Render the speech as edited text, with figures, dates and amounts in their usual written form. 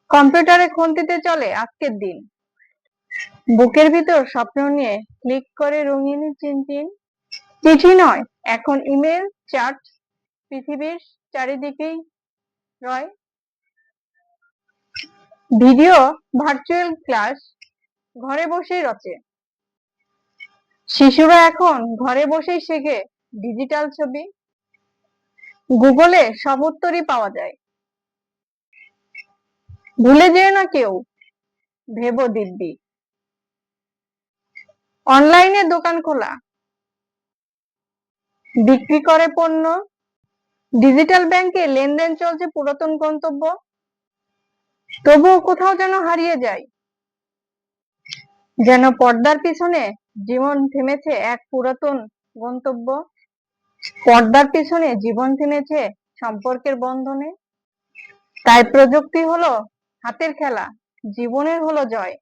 কম্পিউটারে খুন্তিতে চলে আজকের দিন। বুকের ভিতর স্বপ্ন নিয়ে ক্লিক করে রঙিন চিনচিন। চিঠি নয়, এখন ইমেল, চ্যাট, পৃথিবীর চারিদিকেই রয়। ভিডিও, ভার্চুয়াল ক্লাস ঘরে বসেই রচে। শিশুরা এখন ঘরে বসেই শেখে ডিজিটাল ছবি। গুগলে সব উত্তরই পাওয়া যায়। ভুলে যেও না কেউ, ভেবো দিব্যি। অনলাইনে দোকান খোলা, বিক্রি করে পণ্য। ডিজিটাল ব্যাংকে লেনদেন চলছে পুরাতন গন্তব্য। তবুও কোথাও যেন হারিয়ে যায়, যেন পর্দার পিছনে জীবন থেমেছে এক পুরাতন গন্তব্য। পর্দার পিছনে জীবন থেমেছে সম্পর্কের বন্ধনে। তাই প্রযুক্তি হলো হাতের খেলা, জীবনের হলো জয়।